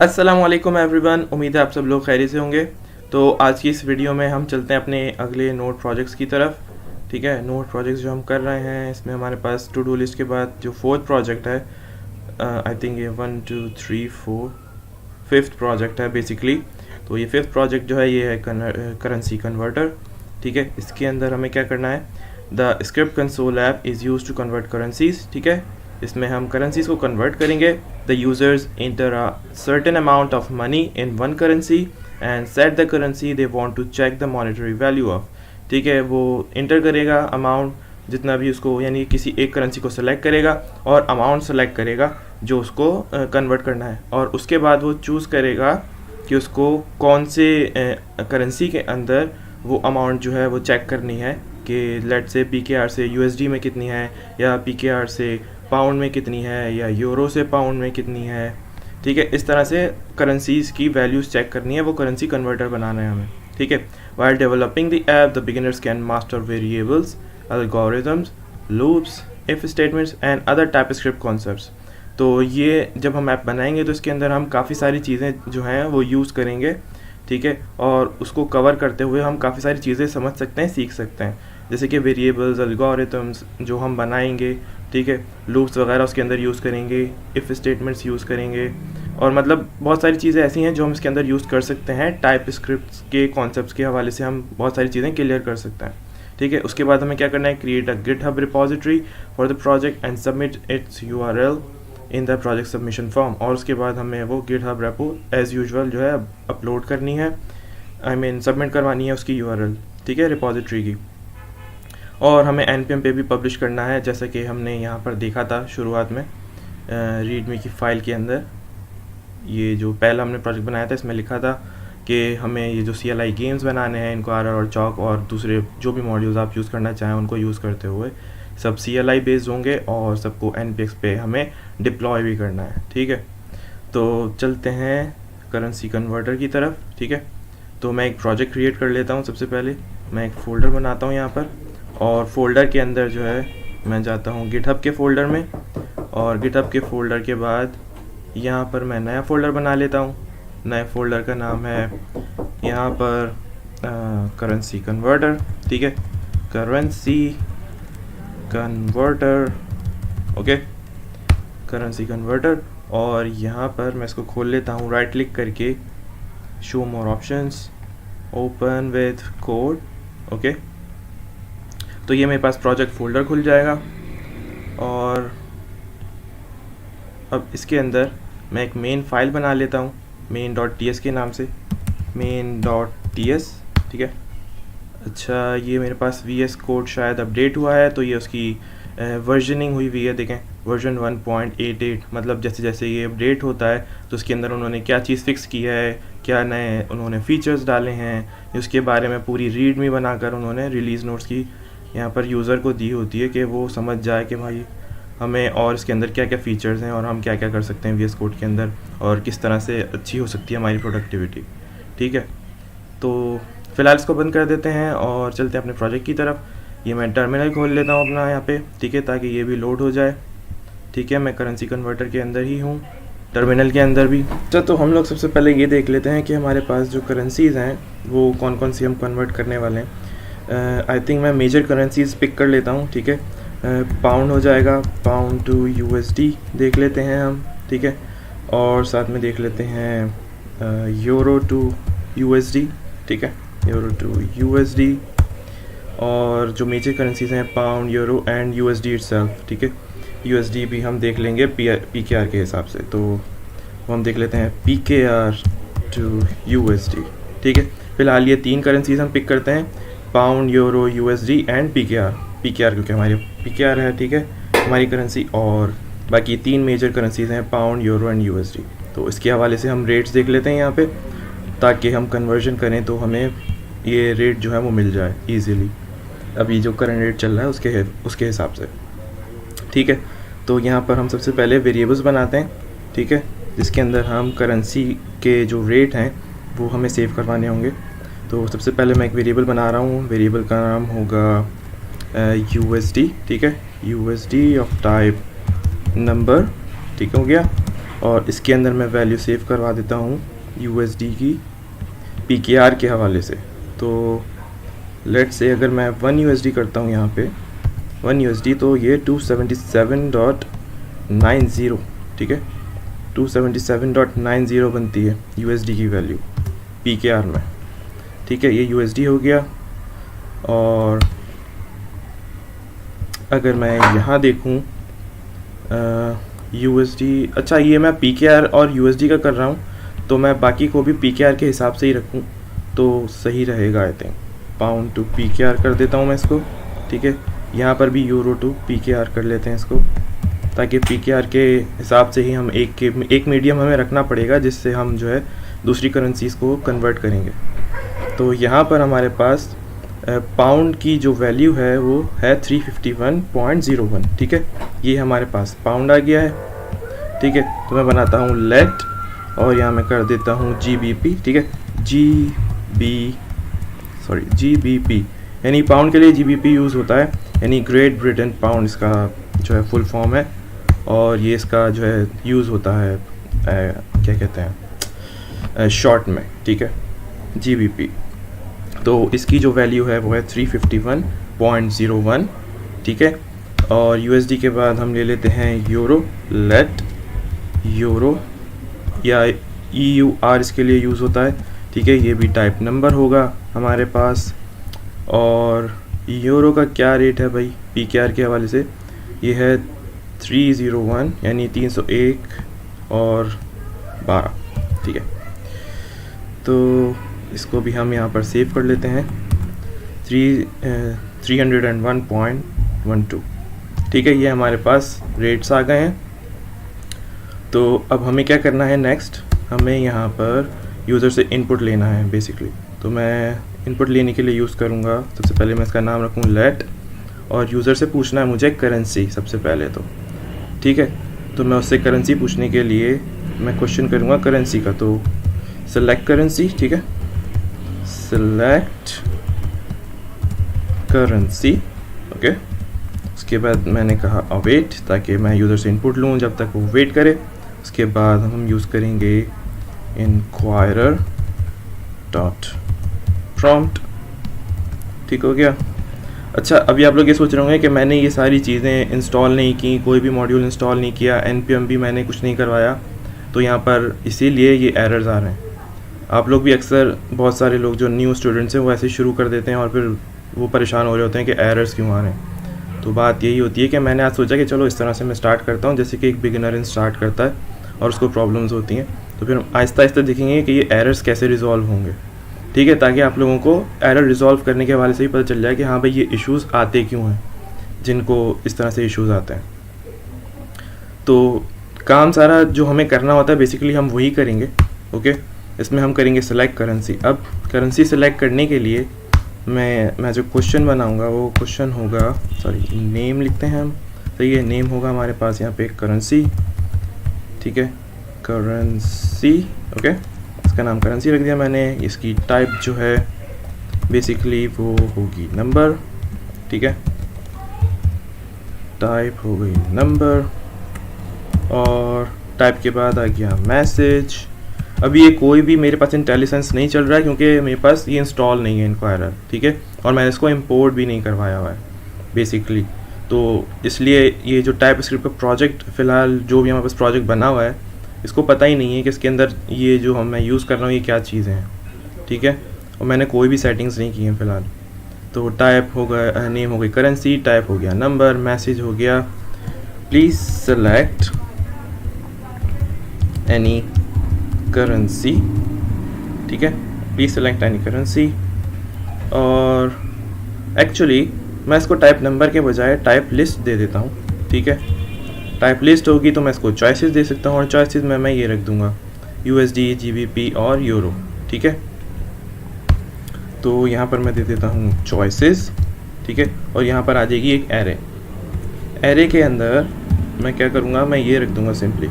अस्सलामुअलैकुम एवरीवन, उम्मीद है आप सब लोग खैरियत से होंगे। तो आज की इस वीडियो में हम चलते हैं अपने अगले नोट प्रोजेक्ट्स की तरफ। ठीक है, नोट प्रोजेक्ट्स जो हम कर रहे हैं इसमें हमारे पास टू डू लिस्ट के बाद जो फोर्थ प्रोजेक्ट है, आई थिंक ये 1 2 3 4 फिफ्थ प्रोजेक्ट है बेसिकली। तो ये फिफ्थ प्रोजेक्ट जो है ये है करेंसी कन्वर्टर। ठीक है, इसके अंदर हमें क्या करना है, the script console app is use to convert currencies. ठीक है, इसमें हम करेंसीज को कन्वर्ट करेंगे। The users enter a certain amount of money in one currency and set the currency they want to check the monetary value of. ठीक है, वो inter करेगा अमाउंट जितना भी उसको, यानी किसी एक करेंसी को सेलेक्ट करेगा और अमाउंट सेलेक्ट करेगा जो उसको कन्वर्ट करना है, और उसके बाद वो चूज़ करेगा कि उसको कौन से करेंसी के अंदर वो अमाउंट जो है वो चेक करनी है, कि लेट से PKR से USD में कितनी है, या PKR से पाउंड में कितनी है, या यूरो से पाउंड में कितनी है। ठीक है, इस तरह से करेंसीज़ की वैल्यूज़ चेक करनी है, वो करेंसी कन्वर्टर बनाना है हमें। ठीक है, while developing the app the beginners can master variables, algorithms, loops, if statements and other TypeScript concepts. तो ये जब हम ऐप बनाएंगे तो इसके अंदर हम काफ़ी सारी चीज़ें जो हैं वो यूज़ करेंगे। ठीक है, और उसको कवर करते हुए हम काफ़ी सारी चीज़ें समझ सकते हैं, सीख सकते हैं, जैसे कि वेरिएबल्स, एल्गोरिथम्स जो हम बनाएंगे। ठीक है, लूप्स वगैरह उसके अंदर यूज़ करेंगे, इफ़ स्टेटमेंट्स यूज़ करेंगे, और मतलब बहुत सारी चीज़ें ऐसी हैं जो हम इसके अंदर यूज़ कर सकते हैं। टाइप स्क्रिप्ट्स के कॉन्सेप्ट्स के हवाले से हम बहुत सारी चीज़ें क्लियर कर सकते हैं। ठीक है, उसके बाद हमें क्या करना है, create a GitHub repository for the project and submit it's URL in the project submission form. और उसके बाद हमें वो गिटहब रेपो एज़ यूजुअल जो है अपलोड करनी है, आई मीन सबमिट करवानी है उसकी URL। ठीक है, रिपोजिटरी की। और हमें NPM पे भी पब्लिश करना है, जैसा कि हमने यहाँ पर देखा था शुरुआत में रीडमी की फ़ाइल के अंदर। ये जो पहला हमने प्रोजेक्ट बनाया था इसमें लिखा था कि हमें ये जो CLI गेम्स बनाने हैं इनको RR और चॉक और दूसरे जो भी मॉड्यूल्स आप यूज़ करना चाहें उनको यूज़ करते हुए सब CLI बेस्ड होंगे, और सबको NPX पे हमें डिप्लॉय भी करना है। ठीक है, तो चलते हैं करेंसी कन्वर्टर की तरफ। ठीक है, तो मैं एक प्रोजेक्ट क्रिएट कर लेता हूँ। सबसे पहले मैं एक फ़ोल्डर बनाता हूँ यहाँ पर, और फोल्डर के अंदर जो है मैं जाता हूँ गिटहब के फ़ोल्डर में, और गिटहब के फ़ोल्डर के बाद यहाँ पर मैं नया फ़ोल्डर बना लेता हूँ। नए फ़ोल्डर का नाम है यहाँ पर करेंसी कन्वर्टर। ठीक है, currency converter, okay, currency converter. और यहाँ पर मैं इसको खोल लेता हूँ राइट क्लिक करके, show more options, open with code. Okay, तो ये मेरे पास प्रोजेक्ट फ़ोल्डर खुल जाएगा, और अब इसके अंदर मैं एक मेन फाइल बना लेता हूँ main.ts के नाम से, main.ts। ठीक है, अच्छा, ये मेरे पास VS कोड शायद अपडेट हुआ है, तो ये उसकी वर्जनिंग हुई हुई है। देखें, वर्जन 1.88, मतलब जैसे जैसे ये अपडेट होता है तो उसके अंदर उन्होंने क्या चीज़ फिक्स की है, क्या नए उन्होंने फ़ीचर्स डाले हैं, उसके बारे में पूरी रीड में बनाकर उन्होंने रिलीज़ नोट्स की यहाँ पर यूज़र को दी होती है कि वो समझ जाए कि भाई हमें और इसके अंदर क्या क्या फ़ीचर्स हैं और हम क्या क्या कर सकते हैं VS कोड के अंदर, और किस तरह से अच्छी हो सकती है हमारी प्रोडक्टिविटी। ठीक है, तो फ़िलहाल इसको बंद कर देते हैं और चलते हैं अपने प्रोजेक्ट की तरफ। ये मैं टर्मिनल खोल लेता हूँ अपना यहाँ पे, ठीक है, ताकि ये भी लोड हो जाए। ठीक है, मैं करेंसी कन्वर्टर के अंदर ही हूँ, टर्मिनल के अंदर भी। तो हम लोग सबसे पहले ये देख लेते हैं कि हमारे पास जो करेंसीज़ हैं वो कौन कौन सी हम कन्वर्ट करने वाले हैं। आई थिंक मैं मेजर करेंसीज़ पिक कर लेता हूँ। ठीक है, पाउंड हो जाएगा, पाउंड टू USD देख लेते हैं हम। ठीक है, और साथ में देख लेते हैं यूरो टू USD। ठीक है, यूरो टू USD, और जो मेजर करेंसीज़ हैं pound, euro and USD itself. ठीक है, USD भी हम देख लेंगे PKR के हिसाब से, तो वो हम देख लेते हैं PKR टू USD। ठीक है, फ़िलहाल ये तीन करेंसीज़ हम पिक करते हैं, pound, euro, USD and PKR क्योंकि हमारी PKR है। ठीक है, हमारी करेंसी, और बाकी तीन मेजर करेंसीज़ हैं पाउंड, यूरो एंड USD। तो इसके हवाले से हम रेट्स देख लेते हैं यहाँ पे, ताकि हम कन्वर्जन करें तो हमें ये रेट जो है वो मिल जाए ईज़िली, अभी जो करंट रेट चल रहा है उसके हिसाब से। ठीक है, तो यहाँ पर हम सबसे पहले वेरिएबल्स बनाते हैं। ठीक है, जिसके अंदर हम करेंसी के जो रेट हैं वो हमें सेव करवाने होंगे। तो सबसे पहले मैं एक वेरिएबल बना रहा हूँ, वेरिएबल का नाम होगा USD। ठीक है, USD ऑफ टाइप नंबर। ठीक हो गया, और इसके अंदर मैं वैल्यू सेव करवा देता हूँ USD की PKR के हवाले से। तो लेट्स से अगर मैं 1 USD करता हूँ यहाँ पे 1 USD, तो ये 277.90, ठीक है, 277.90 बनती है USD की वैल्यू PKR में, ठीक है। ये USD हो गया। और अगर मैं यहाँ देखूँ USD, अच्छा ये मैं PKR और USD का कर रहा हूँ, तो मैं बाकी को भी PKR के हिसाब से ही रखूँ तो सही रहेगा। I think pound to PKR कर देता हूँ मैं इसको, ठीक है। यहाँ पर भी यूरो टू PKR कर लेते हैं इसको, ताकि PKR के हिसाब से ही हम एक मीडियम हमें रखना पड़ेगा, जिससे हम जो है दूसरी करेंसीज़ को कन्वर्ट करेंगे। तो यहाँ पर हमारे पास पाउंड की जो वैल्यू है वो है 351.01, ठीक है। ये हमारे पास पाउंड आ गया है, ठीक है। तो मैं बनाता हूँ लेट और यहाँ मैं कर देता हूँ GBP, ठीक है, GBP, यानी पाउंड के लिए GBP यूज़ होता है, यानी ग्रेट ब्रिटेन पाउंड इसका जो है फुल फॉर्म है। और ये इसका जो है यूज़ होता है क्या कहते हैं शॉर्ट में, ठीक है, GBP। तो इसकी जो वैल्यू है वो है 351.01, ठीक है। और USD के बाद हम ले लेते हैं यूरो, लेट यूरो या EUR इसके लिए यूज़ होता है, ठीक है। ये भी टाइप नंबर होगा हमारे पास। और यूरो का क्या रेट है भाई PKR के हवाले से, ये है 301, यानी 301 और 12, ठीक है। तो इसको भी हम यहाँ पर सेव कर लेते हैं 301.12, ठीक है। ये हमारे पास रेट्स आ गए हैं। तो अब हमें क्या करना है नेक्स्ट, हमें यहाँ पर यूज़र से इनपुट लेना है बेसिकली। तो मैं इनपुट लेने के लिए यूज़ करूँगा, सबसे पहले मैं इसका नाम रखूँ लेट, और यूज़र से पूछना है मुझे करेंसी सबसे पहले, तो ठीक है। तो मैं उससे करेंसी पूछने के लिए मैं क्वेश्चन करूँगा करेंसी का, तो सेलेक्ट करेंसी, ठीक है, सेलेक्ट करेंसी, ओके। उसके बाद मैंने कहा अवेट, ताकि मैं यूज़र से इनपुट लूँ जब तक वो वेट करे। उसके बाद हम यूज़ करेंगे इंक्वायरर डॉट प्रॉम्प्ट, ठीक हो गया। अच्छा, अभी आप लोग ये सोच रहे होंगे कि मैंने ये सारी चीज़ें इंस्टॉल नहीं की, कोई भी मॉड्यूल इंस्टॉल नहीं किया, npm भी मैंने कुछ नहीं करवाया, तो यहाँ पर इसीलिए ये एरर्स आ रहे हैं। आप लोग भी अक्सर, बहुत सारे लोग जो न्यू स्टूडेंट्स हैं वो ऐसे शुरू कर देते हैं और फिर वो परेशान हो रहे होते हैं कि एरर्स क्यों आ रहे हैं। तो बात यही होती है कि मैंने आज सोचा कि चलो इस तरह से मैं स्टार्ट करता हूँ, जैसे कि एक बिगिनर स्टार्ट करता है और उसको प्रॉब्लम्स होती हैं, तो फिर आहिस्ता आहिस्ता देखेंगे कि ये एरर्स कैसे रिजॉल्व होंगे, ठीक है, ताकि आप लोगों को एरर रिजॉल्व करने के हवाले से ही पता चल जाए कि हाँ भाई ये इश्यूज़ आते क्यों हैं, जिनको इस तरह से इश्यूज़ आते हैं। तो काम सारा जो हमें करना होता है बेसिकली हम वही करेंगे, ओके। इसमें हम करेंगे सेलेक्ट करेंसी। अब करेंसी सेलेक्ट करने के लिए मैं जो क्वेश्चन बनाऊंगा वो क्वेश्चन होगा, सॉरी नेम लिखते हैं हम, तो ये नेम होगा हमारे पास यहाँ पे करेंसी, ठीक है, करेंसी, ओके। इसका नाम करेंसी रख दिया मैंने। इसकी टाइप जो है बेसिकली वो होगी नंबर, ठीक है, टाइप हो गई नंबर। और टाइप के बाद आ गया मैसेज। अभी ये कोई भी मेरे पास इंटेलिजेंस नहीं चल रहा है, क्योंकि मेरे पास ये इंस्टॉल नहीं है इंक्वायरर, ठीक है, और मैंने इसको इंपोर्ट भी नहीं करवाया हुआ है बेसिकली। तो इसलिए ये जो टाइप स्क्रिप्ट का प्रोजेक्ट, फ़िलहाल जो भी हमारे पास प्रोजेक्ट बना हुआ है, इसको पता ही नहीं है कि इसके अंदर ये जो मैं यूज़ कर रहा हूँ ये क्या चीज़ें हैं, ठीक है, और मैंने कोई भी सेटिंग्स नहीं की हैं फ़िलहाल। तो टाइप हो गया, नेम हो गई करेंसी, टाइप हो गया नंबर, मैसेज हो गया प्लीज़ सेलेक्ट एनी करेंसी, ठीक है, प्लीज़ सेलेक्ट एनी करेंसी। और एक्चुअली मैं इसको टाइप नंबर के बजाय टाइप लिस्ट दे देता हूँ, ठीक है। टाइप लिस्ट होगी तो मैं इसको चॉइसेस दे सकता हूँ, और चॉइसेस में मैं ये रख दूँगा USD, GBP और यूरो, ठीक है। तो यहाँ पर मैं दे देता हूँ चॉइसेस, ठीक है, और यहाँ पर आ जाएगी एक एरे। एरे के अंदर मैं क्या करूँगा, मैं ये रख दूँगा सिंपली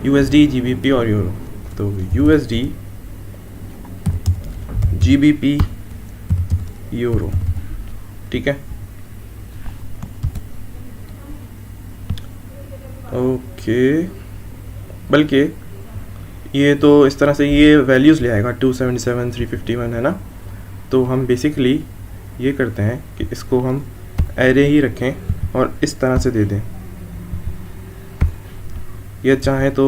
USD, GBP और यूरो। तो USD, GBP, यूरो, ठीक है, ओके। बल्कि ये तो इस तरह से ये वैल्यूज़ ले आएगा 277 351 है ना। तो हम बेसिकली ये करते हैं कि इसको हम एरे ही रखें और इस तरह से दे दें, या चाहे तो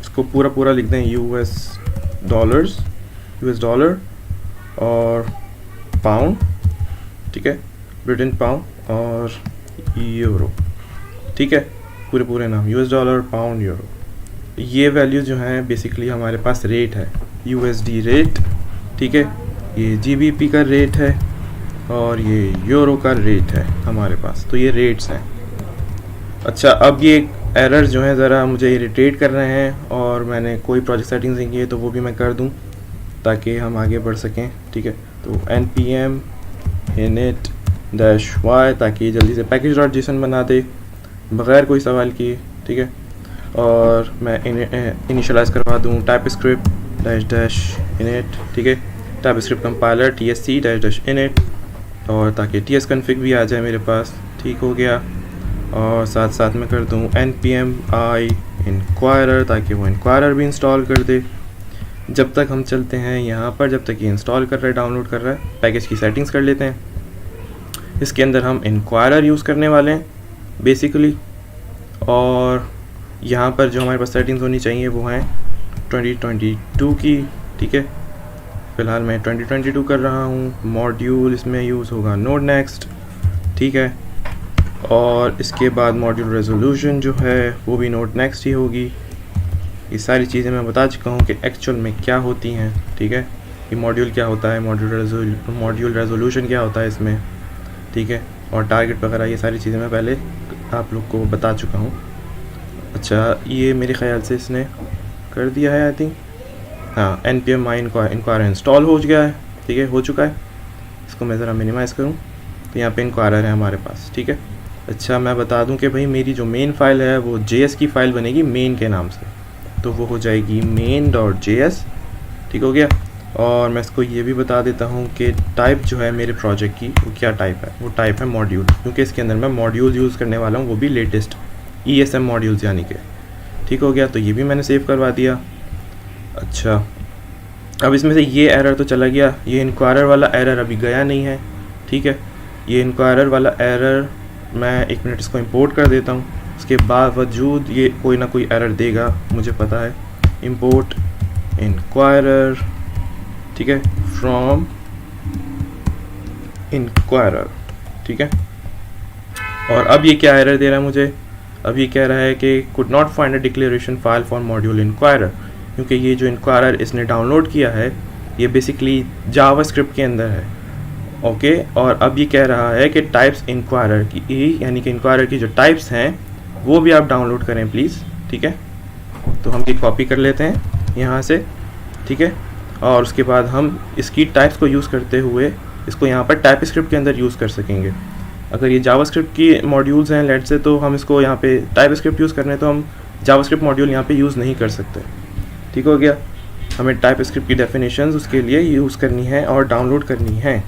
इसको पूरा पूरा लिख दें यूएस डॉलर और पाउंड, ठीक है, ब्रिटेन पाउंड और यूरो, ठीक है, पूरे नाम यूएस डॉलर पाउंड यूरो। ये वैल्यू जो है बेसिकली हमारे पास रेट है, यूएसडी रेट, ठीक है, ये जीबीपी का रेट है और ये यूरो का रेट है हमारे पास। तो ये रेट्स हैं। अच्छा, अब ये एरर जो है ज़रा मुझे इरिटेट कर रहे हैं और मैंने कोई प्रोजेक्ट सेटिंग्स नहीं की है, तो वो भी मैं कर दूं ताकि हम आगे बढ़ सकें, ठीक है। तो npm init-y ताकि जल्दी से package.json बना दे बग़ैर कोई सवाल किए, ठीक है। और मैं इनिशियलाइज़ करवा दूँ typescript -init, ठीक है, typescript compiler tsc-init, और ताकि ts config भी आ जाए मेरे पास, ठीक हो गया। और साथ साथ में कर दूँ npm i inquirer ताकि वो inquirer भी इंस्टॉल कर दे। जब तक हम चलते हैं यहाँ पर, जब तक ये इंस्टॉल कर रहा है, डाउनलोड कर रहा है, पैकेज की सेटिंग्स कर लेते हैं। इसके अंदर हम inquirer यूज़ करने वाले हैं बेसिकली, और यहाँ पर जो हमारे पास सेटिंग्स होनी चाहिए वो हैं 2022 की, ठीक है। फ़िलहाल मैं 2022 कर रहा हूँ। मॉड्यूल इसमें यूज़ होगा नोड नेक्स्ट, ठीक है, और इसके बाद मॉड्यूल रेजोल्यूशन जो है वो भी नोड नेक्स्ट ही होगी। ये सारी चीज़ें मैं बता चुका हूँ कि एक्चुअल में क्या होती हैं, ठीक है, कि मॉड्यूल क्या होता है, मॉड्यूल रेजोल्यूशन क्या होता है इसमें, ठीक है, और टारगेट वगैरह, ये सारी चीज़ें मैं पहले आप लोग को बता चुका हूँ। अच्छा, ये मेरे ख्याल से इसने कर दिया है, आई थिंक, हाँ, npm i inquirer इंस्टॉल हो गया है, ठीक है, हो चुका है। इसको मैं ज़रा मिनिमाइज़ करूँ तो यहाँ पे inquirer है हमारे पास, ठीक है। अच्छा, मैं बता दूं कि भाई मेरी जो मेन फाइल है वो JS की फ़ाइल बनेगी मेन के नाम से, तो वो हो जाएगी main.js, ठीक हो गया। और मैं इसको ये भी बता देता हूँ कि टाइप जो है मेरे प्रोजेक्ट की वो क्या टाइप है, वो टाइप है मॉड्यूल, क्योंकि इसके अंदर मैं मॉड्यूल यूज़ करने वाला हूँ, वो भी लेटेस्ट ESM मॉड्यूल्स यानी कि, ठीक हो गया। तो ये भी मैंने सेव करवा दिया। अच्छा, अब इसमें से ये एरर तो चला गया, ये इनक्वायरर वाला एरर अभी गया नहीं है, ठीक है। ये इनक्वायरर वाला एरर मैं 1 मिनट इसको इंपोर्ट कर देता हूँ। उसके बावजूद ये कोई ना कोई एरर देगा, मुझे पता है। इंपोर्ट इनक्वायरर, ठीक है, फ्रॉम इनक्वायरर, ठीक है। और अब ये क्या एरर दे रहा है मुझे, अब ये कह रहा है कि could not find a declaration file for module inquirer, क्योंकि ये जो इनक्वायरर इसने डाउनलोड किया है ये बेसिकली जावास्क्रिप्ट के अंदर है, ओके। और अब ये कह रहा है कि टाइप्स इनक्वायरर की, यानी कि इनक्वायरर की जो टाइप्स हैं वो भी आप डाउनलोड करें प्लीज़, ठीक है। तो हम ये कॉपी कर लेते हैं यहाँ से, ठीक है, और उसके बाद हम इसकी टाइप्स को यूज़ करते हुए इसको यहाँ पर टाइपस्क्रिप्ट के अंदर यूज़ कर सकेंगे। अगर ये जावास्क्रिप्ट की मॉड्यूल्स हैं लेट से, तो हम इसको यहाँ पे टाइपस्क्रिप्ट यूज़ करने, तो हम जावास्क्रिप्ट मॉड्यूल यहाँ पे यूज़ नहीं कर सकते, ठीक हो गया। हमें टाइपस्क्रिप्ट की डेफिनेशंस उसके लिए यूज़ करनी है और डाउनलोड करनी है।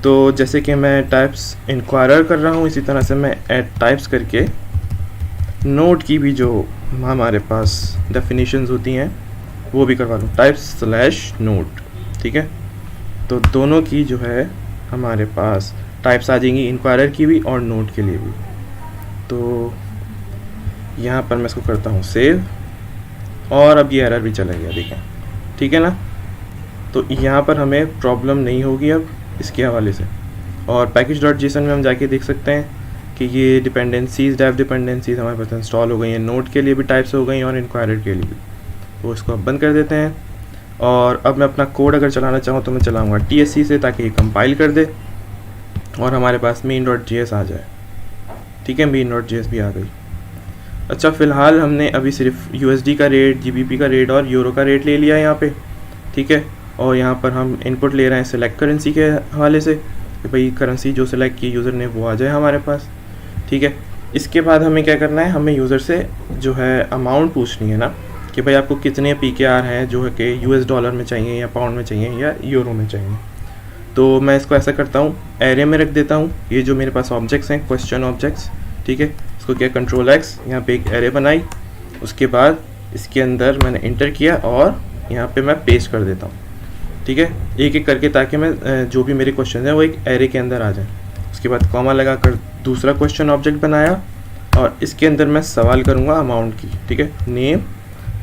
तो जैसे कि मैं टाइप्स इनक्वायरर कर रहा हूँ, इसी तरह से मैं ऐड टाइप्स करके नोड की भी जो हमारे पास डेफिनेशंस होती हैं वो भी करवा लूँ, types/node, ठीक है। तो दोनों की जो है हमारे पास टाइप्स आ जाएंगी, इनक्वायरर की भी और नोड के लिए भी। तो यहाँ पर मैं इसको करता हूँ सेव, और अब ये एरर भी चला गया, देखें, ठीक है ना। तो यहाँ पर हमें प्रॉब्लम नहीं होगी अब इसके हवाले से। और package.json में हम जाके देख सकते हैं कि ये डिपेंडेंसीज, डेव डिपेंडेंसीज हमारे पास इंस्टॉल हो गई हैं, नोड के लिए भी टाइप्स हो गई और इनक्वायरर के लिए भी। तो इसको अब बंद कर देते हैं। और अब मैं अपना कोड अगर चलाना चाहूँ तो मैं चलाऊँगा TSC से, ताकि ये कंपाइल कर दे और हमारे पास main.js आ जाए, ठीक है। main.js भी आ गई। अच्छा, फ़िलहाल हमने अभी सिर्फ USD का रेट, GBP का रेट और यूरो का रेट ले लिया है यहाँ पे, ठीक है। और यहाँ पर हम इनपुट ले रहे हैं सिलेक्ट करेंसी के हवाले से, कि भाई करेंसी जो सिलेक्ट की यूज़र ने वो आ जाए हमारे पास, ठीक है। इसके बाद हमें क्या करना है, हमें यूज़र से जो है अमाउंट पूछनी है ना, कि भाई आपको कितने PKR हैं जो है कि US डॉलर में चाहिए या पाउंड में चाहिए या यूरो में चाहिए। तो मैं इसको ऐसा करता हूँ, एरे में रख देता हूँ। ये जो मेरे पास ऑब्जेक्ट्स हैं, क्वेश्चन ऑब्जेक्ट्स, ठीक है, इसको क्या Ctrl+X, यहाँ पे एक एरे बनाई, उसके बाद इसके अंदर मैंने इंटर किया और यहाँ पे मैं पेस्ट कर देता हूँ, ठीक है, एक एक करके, ताकि मैं जो भी मेरे क्वेश्चन हैं वो एक एरे के अंदर आ जाए। उसके बाद कॉमा लगा कर दूसरा क्वेश्चन ऑब्जेक्ट बनाया और इसके अंदर मैं सवाल करूँगा अमाउंट की, ठीक है।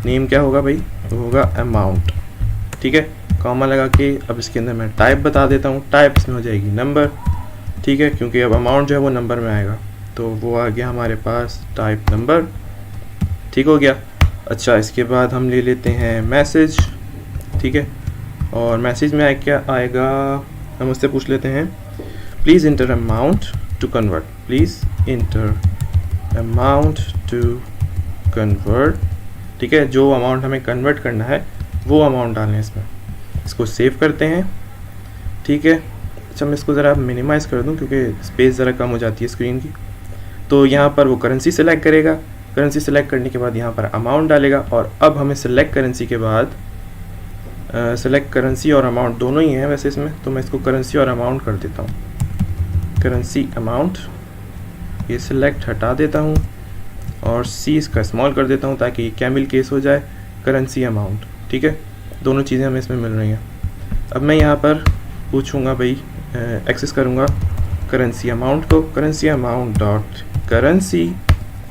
नेम क्या होगा भाई, वो होगा अमाउंट, ठीक है। कॉमा लगा के अब इसके अंदर मैं टाइप बता देता हूँ, टाइप इसमें हो जाएगी नंबर, ठीक है, क्योंकि अब अमाउंट जो है वो नंबर में आएगा, तो वो आ गया हमारे पास टाइप नंबर, ठीक हो गया। अच्छा, इसके बाद हम ले लेते हैं मैसेज, ठीक है, और मैसेज में क्या आएगा, हम उससे पूछ लेते हैं please enter amount to convert, please enter amount to convert, ठीक है, जो अमाउंट हमें कन्वर्ट करना है वो अमाउंट डालना है इसमें। इसको सेव करते हैं, ठीक है। अच्छा, मैं इसको ज़रा मिनिमाइज़ कर दूं क्योंकि स्पेस ज़रा कम हो जाती है स्क्रीन की। तो यहाँ पर वो करेंसी सेलेक्ट करेगा, करेंसी सेलेक्ट करने के बाद यहाँ पर अमाउंट डालेगा, और अब हमें सेलेक्ट करेंसी के बाद सेलेक्ट करेंसी और अमाउंट दोनों ही हैं वैसे इसमें, तो मैं इसको करेंसी और अमाउंट कर देता हूँ, करेंसी अमाउंट, ये सिलेक्ट हटा देता हूँ और सी इसका स्मॉल कर देता हूँ ताकि ये कैमिल केस हो जाए, करेंसी अमाउंट, ठीक है, दोनों चीज़ें हमें इसमें मिल रही हैं। अब मैं यहाँ पर पूछूँगा भाई, एक्सेस करूँगा करेंसी अमाउंट को, करेंसी अमाउंट डॉट करेंसी,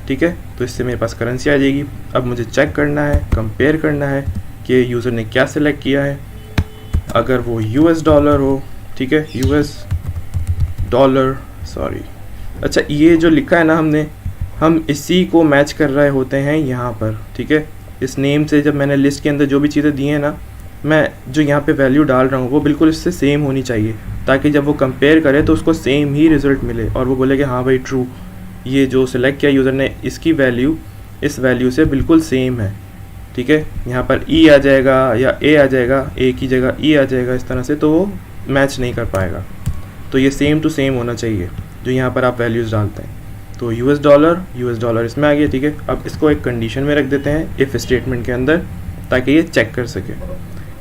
ठीक है, तो इससे मेरे पास करेंसी आ जाएगी। अब मुझे चेक करना है, कंपेयर करना है कि यूज़र ने क्या सिलेक्ट किया है। अगर वो यूएस डॉलर हो, ठीक है, यूएस डॉलर, सॉरी, अच्छा, ये जो लिखा है ना हमने, हम इसी को मैच कर रहे होते हैं यहाँ पर, ठीक है। इस नेम से जब मैंने लिस्ट के अंदर जो भी चीज़ें दी हैं ना, मैं जो यहाँ पे वैल्यू डाल रहा हूँ वो बिल्कुल इससे सेम होनी चाहिए, ताकि जब वो कंपेयर करे तो उसको सेम ही रिज़ल्ट मिले और वो बोले कि हाँ भाई ट्रू, ये जो सिलेक्ट किया यूज़र ने इसकी वैल्यू इस वैल्यू से बिल्कुल सेम है, ठीक है। यहाँ पर ई आ जाएगा या ए आ जाएगा, ए की जगह ई आ जाएगा, इस तरह से तो वो मैच नहीं कर पाएगा। तो ये सेम टू सेम होना चाहिए जो यहाँ पर आप वैल्यूज़ डालते हैं। तो यूएस डॉलर इसमें आ गया, ठीक है। अब इसको एक कंडीशन में रख देते हैं इफ़ स्टेटमेंट के अंदर, ताकि ये चेक कर सके,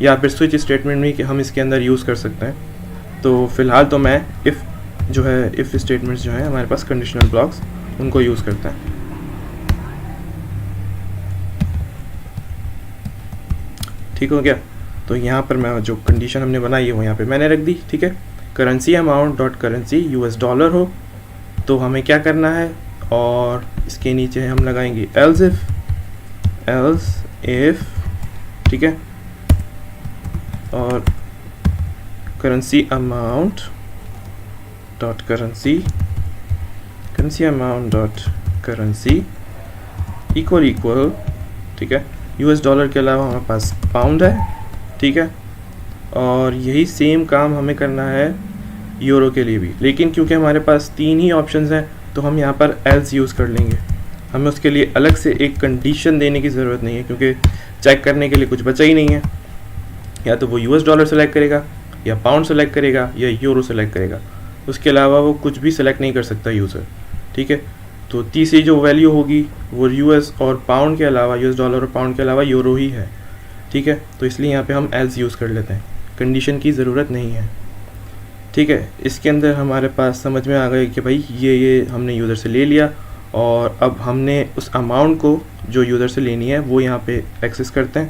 या फिर स्विच स्टेटमेंट में कि हम इसके अंदर यूज़ कर सकते हैं। तो फ़िलहाल तो मैं इफ़ स्टेटमेंट्स जो है हमारे पास कंडीशनल ब्लॉक्स, उनको यूज़ करते हैं, ठीक हो गया। तो यहाँ पर मैं जो कंडीशन हमने बनाई है वो यहाँ पे मैंने रख दी, ठीक है। Currency amount dot currency US dollar हो तो हमें क्या करना है, और इसके नीचे हम लगाएंगे एल्स इफ, ठीक है, और currency amount dot currency amount dot currency equal, ठीक है। यूएस डॉलर के अलावा हमारे पास पाउंड है, ठीक है, और यही सेम काम हमें करना है यूरो के लिए भी, लेकिन क्योंकि हमारे पास 3 ही ऑप्शंस हैं तो हम यहाँ पर एल्स यूज़ कर लेंगे। हमें उसके लिए अलग से एक कंडीशन देने की ज़रूरत नहीं है, क्योंकि चेक करने के लिए कुछ बचा ही नहीं है। या तो वो यूएस डॉलर सेलेक्ट करेगा, या पाउंड सेलेक्ट करेगा, या यूरो सेलेक्ट करेगा, उसके अलावा वो कुछ भी सेलेक्ट नहीं कर सकता यूज़र, ठीक है। तो तीसरी जो वैल्यू होगी वो यूएस और पाउंड के अलावा, यूएस डॉलर और पाउंड के अलावा यूरो ही है, ठीक है। तो इसलिए यहाँ पे हम एल्स यूज़ कर लेते हैं, कंडीशन की ज़रूरत नहीं है, ठीक है। इसके अंदर हमारे पास समझ में आ गया कि भाई ये हमने यूज़र से ले लिया, और अब हमने उस अमाउंट को जो यूज़र से लेनी है वो यहाँ पे एक्सेस करते हैं,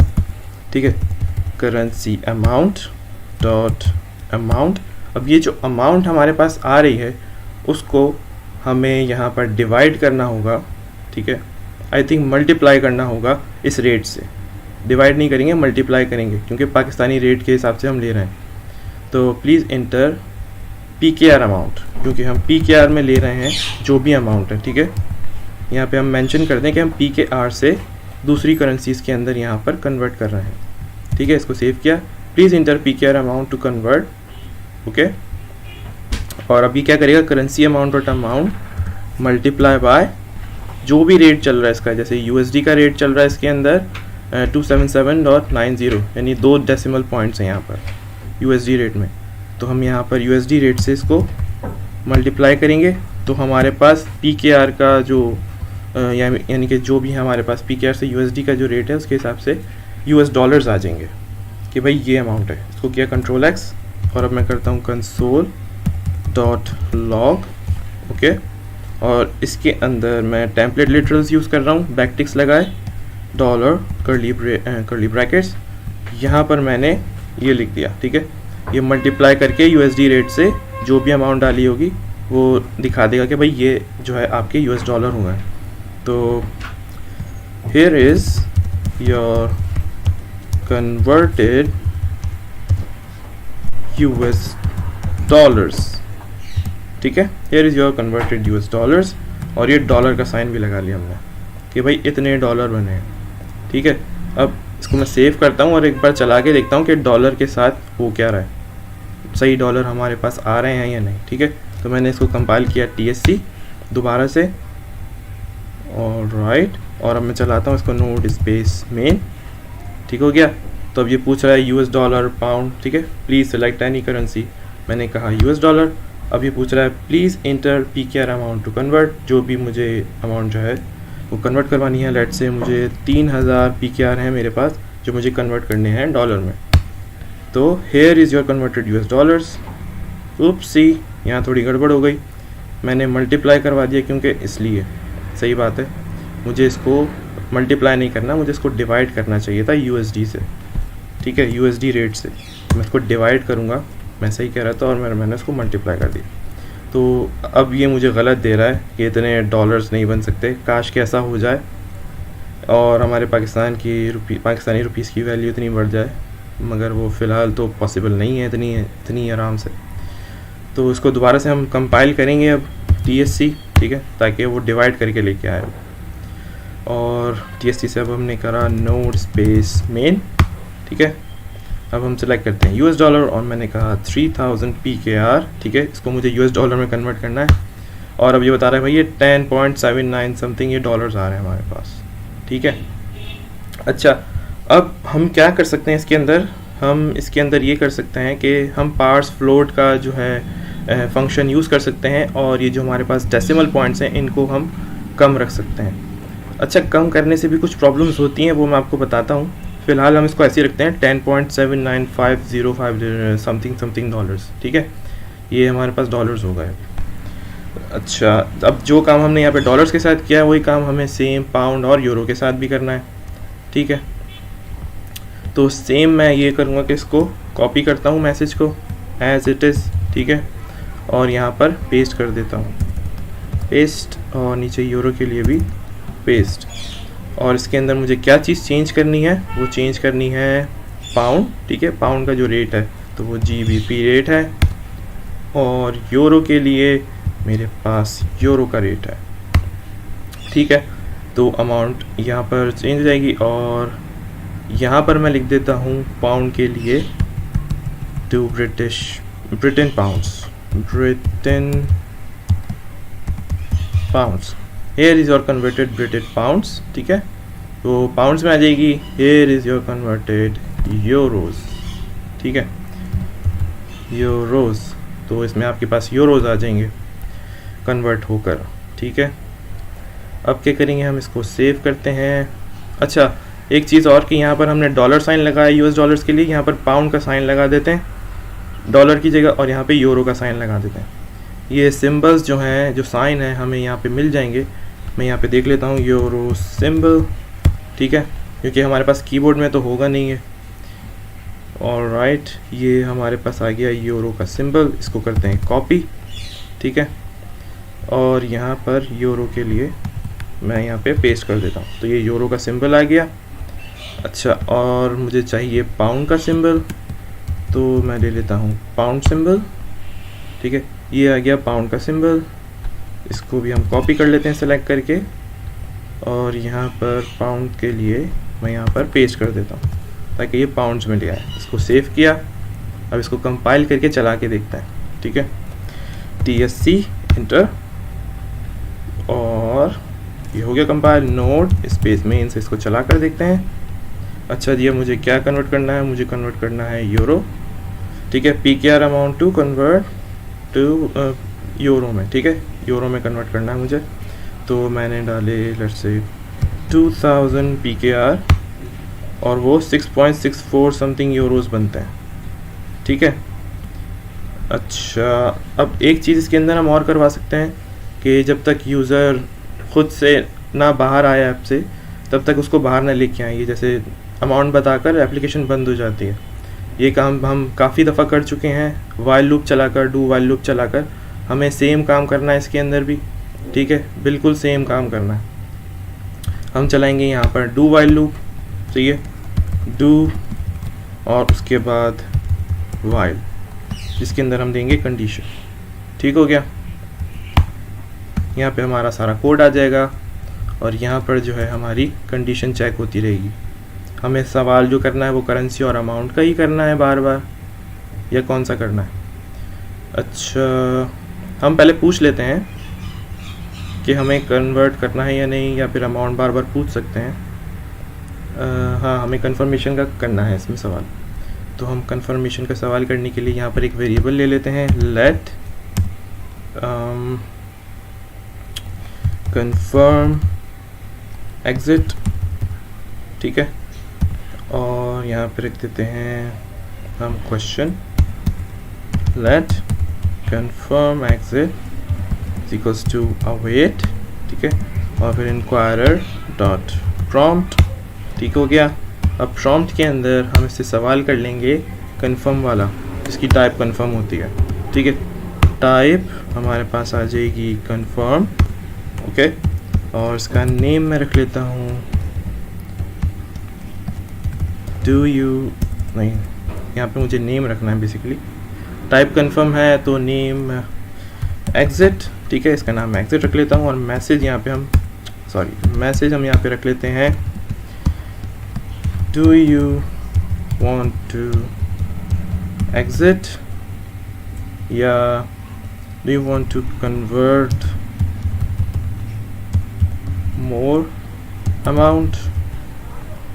ठीक है। करेंसी अमाउंट डॉट अमाउंट, अब ये जो अमाउंट हमारे पास आ रही है उसको हमें यहाँ पर डिवाइड करना होगा, ठीक है। आई थिंक मल्टीप्लाई करना होगा इस रेट से, डिवाइड नहीं करेंगे, मल्टीप्लाई करेंगे, क्योंकि पाकिस्तानी रेट के हिसाब से हम ले रहे हैं। तो प्लीज़ इंटर PKR अमाउंट, क्योंकि हम PKR में ले रहे हैं जो भी अमाउंट है, ठीक है। यहाँ पे हम मेंशन कर दें कि हम PKR से दूसरी करेंसीज़ के अंदर यहाँ पर कन्वर्ट कर रहे हैं, ठीक है। इसको सेव किया, please enter PKR amount to convert, okay. और अभी क्या करेगा, currency amount dot amount multiply by जो भी रेट चल रहा है इसका, जैसे USD का रेट चल रहा है इसके अंदर 277.90, यानी 2 डेसिमल पॉइंट्स हैं यहाँ पर USD रेट में। तो हम यहाँ पर USD रेट से इसको मल्टीप्लाई करेंगे, तो हमारे पास PKR का जो यानी कि जो भी हमारे पास PKR से USD का जो रेट है उसके हिसाब से US डॉलर्स आ जाएंगे कि भाई ये अमाउंट है। इसको किया कंट्रोल X, और अब मैं करता हूँ कंसोल डॉट लॉग, ओके। और इसके अंदर मैं टेम्पलेट लिटरल्स यूज़ कर रहा हूँ, बैकटिक्स लगाए, डॉलर कर्ली ब्रैकेट्स, यहाँ पर मैंने ये लिख दिया, ठीक है। ये मल्टीप्लाई करके USD रेट से जो भी अमाउंट डाली होगी वो दिखा देगा कि भाई ये जो है आपके US डॉलर हो गए। तो here is your converted US dollars, ठीक है। here is your converted US dollars, और ये डॉलर का साइन भी लगा लिया हमने कि भाई इतने डॉलर बने हैं, ठीक है। अब इसको मैं सेव करता हूँ और एक बार चला के देखता हूँ कि डॉलर के साथ हो क्या रहा है, सही डॉलर हमारे पास आ रहे हैं या नहीं, ठीक है। तो मैंने इसको कंपाइल किया TSC दोबारा से, ऑलराइट, और अब मैं चलाता हूँ इसको नोड स्पेस मेन, ठीक हो गया। तो अब ये पूछ रहा है US डॉलर पाउंड, ठीक है, प्लीज़ सेलेक्ट एनी करेंसी, मैंने कहा US डॉलर। अब ये पूछ रहा है please enter PKR amount to convert, जो भी मुझे अमाउंट जो है वो कन्वर्ट करवानी है। लेट से मुझे 3000 PKR हैं मेरे पास जो मुझे कन्वर्ट करने हैं डॉलर में। तो hair is your converted US dollars. उपसी, यहाँ थोड़ी गड़बड़ हो गई, मैंने मल्टीप्लाई करवा दिया क्योंकि इसलिए, सही बात है, मुझे इसको मल्टीप्लाई नहीं करना, मुझे इसको डिवाइड करना चाहिए था USD से, ठीक है, USD रेट से। मैं इसको डिवाइड करूँगा, मैं सही कह रहा था, और मैंने इसको मल्टीप्लाई कर दिया। तो अब ये मुझे गलत दे रहा है कि इतने डॉलर्स नहीं बन सकते, काश के ऐसा हो जाए और हमारे पाकिस्तानी रुपीस की वैल्यू इतनी बढ़ जाए, मगर वो फ़िलहाल तो पॉसिबल नहीं है इतनी आराम से। तो इसको दोबारा से हम कंपाइल करेंगे अब TSC, ठीक है, ताकि वो डिवाइड करके लेके आए। और TSC से अब हमने करा नोड स्पेस मेन, ठीक है। अब हम सेलेक्ट करते हैं US डॉलर, और मैंने कहा 3000 PKR, ठीक है, इसको मुझे US डॉलर में कन्वर्ट करना है। और अब ये बता रहा है भाई ये 10.79 समथिंग ये डॉलर्स आ रहे हैं हमारे पास, ठीक है। अच्छा, अब हम क्या कर सकते हैं इसके अंदर, हम इसके अंदर ये कर सकते हैं कि हम पार्स फ्लोट का जो है फंक्शन यूज़ कर सकते हैं, और ये जो हमारे पास डेसिमल पॉइंट्स हैं इनको हम कम रख सकते हैं। अच्छा, कम करने से भी कुछ प्रॉब्लम्स होती हैं, वो मैं आपको बताता हूँ। फ़िलहाल हम इसको ऐसे ही रखते हैं 10.79505 समथिंग डॉलर्स, ठीक है, ये हमारे पास डॉलर्स हो गए। अच्छा, अब जो काम हमने यहाँ पे डॉलर्स के साथ किया है वही काम हमें सेम पाउंड और यूरो के साथ भी करना है, ठीक है। तो सेम मैं ये करूँगा कि इसको कॉपी करता हूँ मैसेज को एज इट इज़, ठीक है, और यहाँ पर पेस्ट कर देता हूँ, पेस्ट, और नीचे यूरो के लिए भी पेस्ट। और इसके अंदर मुझे क्या चीज़ चेंज करनी है, वो चेंज करनी है पाउंड, ठीक है, पाउंड का जो रेट है तो वो GBP रेट है, और यूरो के लिए मेरे पास यूरो का रेट है, ठीक है। तो अमाउंट यहाँ पर चेंज हो जाएगी, और यहाँ पर मैं लिख देता हूँ पाउंड के लिए to Britain pounds, here is your converted Britain pounds, ठीक है। तो पाउंड्स में आ जाएगी here is your converted euros, ठीक है, यूरोज़। तो इसमें आपके पास यूरोज़ आ जाएंगे कन्वर्ट होकर, ठीक है। अब क्या करेंगे, हम इसको सेव करते हैं। अच्छा, एक चीज़ और कि यहाँ पर हमने डॉलर साइन लगाया US डॉलर्स के लिए, यहाँ पर पाउंड का साइन लगा देते हैं डॉलर की जगह, और यहाँ पे यूरो का साइन लगा देते हैं। ये सिंबल्स जो हैं, जो साइन है, हमें यहाँ पे मिल जाएंगे। मैं यहाँ पे देख लेता हूँ यूरो सिंबल, ठीक है, क्योंकि हमारे पास कीबोर्ड में तो होगा नहीं है। ऑलराइट, ये हमारे पास आ गया यूरो का सिंबल, इसको करते हैं कॉपी, ठीक है, और यहाँ पर यूरो के लिए मैं यहाँ पे पेस्ट कर देता हूँ। तो ये यूरो का सिंबल आ गया। अच्छा, और मुझे चाहिए पाउंड का सिंबल, तो मैं ले लेता हूँ पाउंड सिंबल, ठीक है, ये आ गया पाउंड का सिंबल। इसको भी हम कॉपी कर लेते हैं सेलेक्ट करके, और यहाँ पर पाउंड के लिए मैं यहाँ पर पेस्ट कर देता हूँ ताकि ये पाउंड्स में ले आए। इसको सेव किया, अब इसको कंपाइल करके चला के देखते हैं, ठीक है, TSC इंटर, और ये हो गया कंपाइल। नोड स्पेस मेन से इसको चला कर देखते हैं। अच्छा जी, अब मुझे क्या कन्वर्ट करना है, मुझे कन्वर्ट करना है यूरो, ठीक है, PKR amount to convert to euro में, ठीक है, यूरो में कन्वर्ट करना है मुझे। तो मैंने डाले लेट्स से 2000 PKR, और वो 6.64 समथिंग यूरोज़ बनते हैं, ठीक है। अच्छा, अब एक चीज़ इसके अंदर हम और करवा सकते हैं कि जब तक यूज़र ख़ुद से ना बाहर आए ऐप से, तब तक उसको बाहर ना लेके आएंगे, जैसे अमाउंट बताकर एप्लीकेशन बंद हो जाती है। ये काम हम काफ़ी दफ़ा कर चुके हैं, वाइल लूप चलाकर, डू वाइल लूप चलाकर। हमें सेम काम करना है इसके अंदर भी, ठीक है, बिल्कुल सेम काम करना है। हम चलाएंगे यहाँ पर डू वाइल लूप, ठीक है, डू और उसके बाद वाइल, जिसके अंदर हम देंगे कंडीशन। ठीक हो गया, यहाँ पे हमारा सारा कोड आ जाएगा और यहाँ पर जो है हमारी कंडीशन चेक होती रहेगी। हमें सवाल जो करना है वो करेंसी और अमाउंट का ही करना है बार बार, या कौन सा करना है? अच्छा, हम पहले पूछ लेते हैं कि हमें कन्वर्ट करना है या नहीं, या फिर अमाउंट बार बार पूछ सकते हैं। हाँ, हमें कंफर्मेशन का करना है इसमें सवाल। तो हम कंफर्मेशन का सवाल करने के लिए यहाँ पर एक वेरिएबल ले लेते हैं, लेट confirm exit, ठीक है, और यहाँ पे रख देते हैं हम question, let confirm exit is equals to await, ठीक है, और फिर inquirer dot prompt। ठीक हो गया। अब prompt के अंदर हम इससे सवाल कर लेंगे confirm वाला, जिसकी टाइप confirm होती है, ठीक है। टाइप हमारे पास आ जाएगी confirm, ओके, और इसका नेम मैं रख लेता हूँ डू यू, नहीं, यहाँ पे मुझे नेम रखना है बेसिकली। टाइप कंफर्म है तो नेम एग्जिट, ठीक है, इसका नाम एग्जिट रख लेता हूँ। और मैसेज यहाँ पे हम मैसेज हम यहाँ पे रख लेते हैं do you want to exit, या do you want to convert more amount,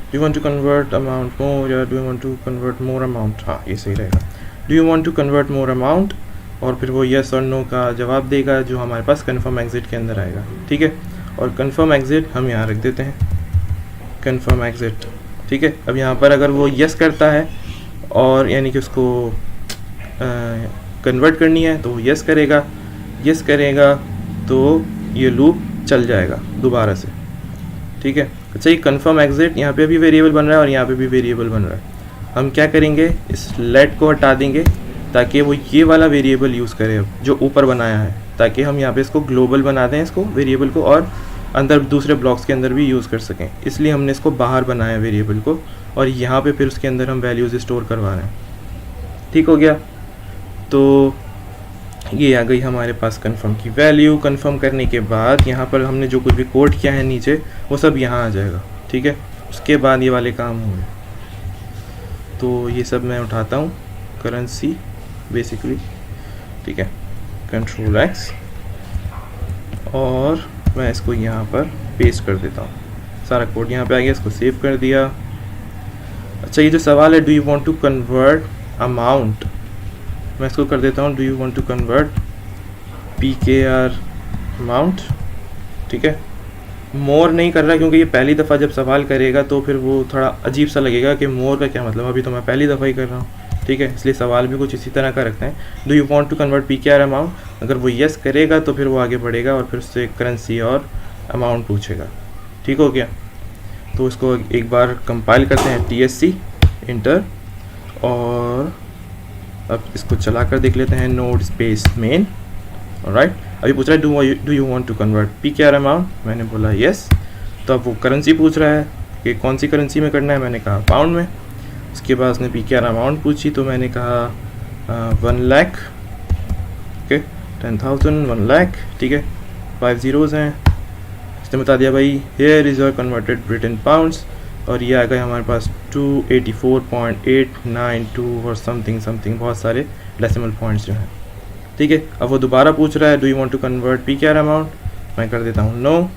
do you want to convert amount more, या do you want to convert more amount? हाँ, ये सही रहेगा, do you want to convert more amount, और फिर वो yes और no का जवाब देगा जो हमारे पास confirm exit के अंदर आएगा, ठीक है। और confirm exit हम यहाँ रख देते हैं, confirm exit, ठीक है। अब यहाँ पर अगर वो yes करता है और यानी कि उसको कन्वर्ट करनी है तो वो yes करेगा, yes करेगा तो ये लूप चल जाएगा दोबारा से, ठीक है। अच्छा, ये कन्फर्म एग्जिट यहाँ पे भी वेरिएबल बन रहा है और यहाँ पे भी वेरिएबल बन रहा है। हम क्या करेंगे, इस लेट को हटा देंगे ताकि वो ये वाला वेरिएबल यूज़ करे अब जो ऊपर बनाया है, ताकि हम यहाँ पे इसको ग्लोबल बना दें, इसको वेरिएबल को, और अंदर दूसरे ब्लॉक्स के अंदर भी यूज़ कर सकें। इसलिए हमने इसको बाहर बनाया वेरिएबल को, और यहाँ पर फिर उसके अंदर हम वैल्यूज़ स्टोर करवा रहे हैं। ठीक हो गया। तो ये आ गई हमारे पास कंफर्म की वैल्यू। कंफर्म करने के बाद यहाँ पर हमने जो कुछ भी कोड किया है नीचे वो सब यहाँ आ जाएगा, ठीक है। उसके बाद ये वाले काम होंगे। तो ये सब मैं उठाता हूँ, करेंसी बेसिकली, ठीक है, कंट्रोल एक्स, और मैं इसको यहाँ पर पेस्ट कर देता हूँ। सारा कोड यहाँ पे आ गया, इसको सेव कर दिया। अच्छा, ये जो सवाल है do you want to convert amount, मैं इसको कर देता हूँ do you want to convert PKR amount, ठीक है। मोर नहीं कर रहा क्योंकि ये पहली दफ़ा जब सवाल करेगा तो फिर वो थोड़ा अजीब सा लगेगा कि मोर का क्या मतलब, अभी तो मैं पहली दफ़ा ही कर रहा हूँ, ठीक है। इसलिए सवाल भी कुछ इसी तरह का रखते हैं, do you want to convert PKR amount. अगर वो येस करेगा तो फिर वो आगे बढ़ेगा और फिर उससे करेंसी और अमाउंट पूछेगा। ठीक हो गया। तो इसको एक बार कंपाइल करते हैं, TSC इंटर, और अब इसको चला कर देख लेते हैं, नोड स्पेस मेन। ऑलराइट, अभी पूछ रहा है do you want to convert PKR amount, मैंने बोला यस। तो अब वो करेंसी पूछ रहा है कि कौन सी करेंसी में करना है, मैंने कहा पाउंड में। उसके बाद उसने PKR अमाउंट पूछी तो मैंने कहा 1 लाख, ओके, 10,000, 1 लाख, ठीक है, 5 ज़ीरोज़ हैं। इसने बता दिया भाई hair is your converted Britain pounds, और ये आ गया हमारे पास 284.892 और समथिंग, बहुत सारे डेसिमल पॉइंट्स जो हैं, ठीक है। अब वो दोबारा पूछ रहा है do you want to convert PKR amount, मैं कर देता हूँ नो,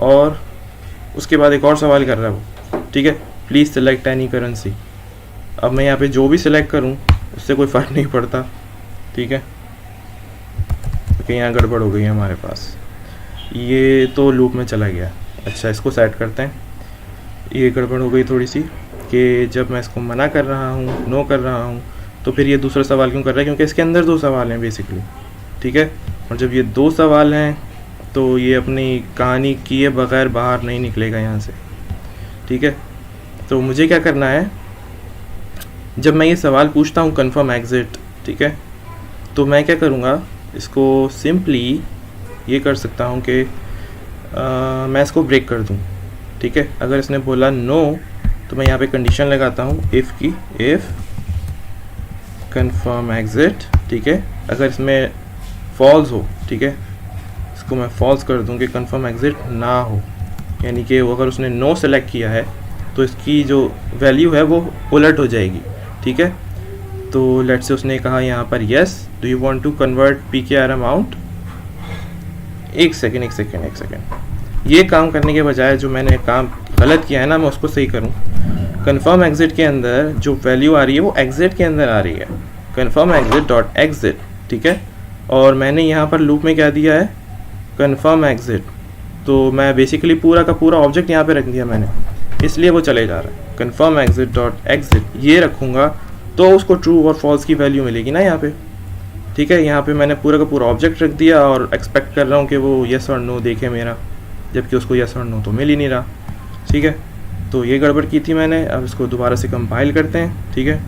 और उसके बाद एक और सवाल कर रहा है वो, ठीक है, प्लीज़ सेलेक्ट एनी करेंसी। अब मैं यहाँ पे जो भी सिलेक्ट करूँ उससे कोई फ़र्क नहीं पड़ता, ठीक है, क्योंकि यहाँ गड़बड़ हो गई है हमारे पास, ये तो लूप में चला गया। अच्छा, इसको सेट करते हैं। ये गड़बड़ हो गई थोड़ी सी कि जब मैं इसको मना कर रहा हूँ, नो कर रहा हूँ, तो फिर ये दूसरा सवाल क्यों कर रहा है, क्योंकि इसके अंदर 2 सवाल हैं बेसिकली, ठीक है। और जब ये 2 सवाल हैं तो ये अपनी कहानी किए बगैर बाहर नहीं निकलेगा यहाँ से, ठीक है। तो मुझे क्या करना है, जब मैं ये सवाल पूछता हूँ कन्फर्म एग्जिट, ठीक है, तो मैं क्या करूँगा, इसको सिंपली ये कर सकता हूँ कि मैं इसको ब्रेक कर दूँ, ठीक है। अगर इसने बोला नो तो मैं यहाँ पे कंडीशन लगाता हूँ इफ़ की, इफ़ कन्फर्म एग्जिट, ठीक है। अगर इसमें फॉल्स हो, ठीक है, इसको मैं फॉल्स कर दूँ कि कन्फर्म एग्जिट ना हो, यानी कि वो अगर उसने नो सेलेक्ट किया है तो इसकी जो वैल्यू है वो उलट हो जाएगी, ठीक है। तो लेट्स से उसने कहा यहाँ पर yes do you want to convert PKR amount. एक सेकेंड, ये काम करने के बजाय जो मैंने काम गलत किया है ना, मैं उसको सही करूँ। कन्फर्म एग्जिट के अंदर जो वैल्यू आ रही है वो एग्जिट के अंदर आ रही है, कन्फर्म एग्जिट डॉट एग्जिट, ठीक है। और मैंने यहाँ पर लूप में क्या दिया है, कन्फर्म एग्जिट, तो मैं बेसिकली पूरा का पूरा ऑब्जेक्ट यहाँ पे रख दिया मैंने, इसलिए वो चले जा रहा है। कन्फर्म एग्जिट डॉट एग्जिट ये रखूँगा तो उसको ट्रू और फॉल्स की वैल्यू मिलेगी ना यहाँ पे, ठीक है। यहाँ पे मैंने पूरा का पूरा ऑब्जेक्ट रख दिया और एक्सपेक्ट कर रहा हूँ कि वो येस और नो देखे मेरा, जबकि उसको येस और नो तो मिल ही नहीं रहा, ठीक है। तो ये गड़बड़ की थी मैंने। अब इसको दोबारा से कंपाइल करते हैं, ठीक है।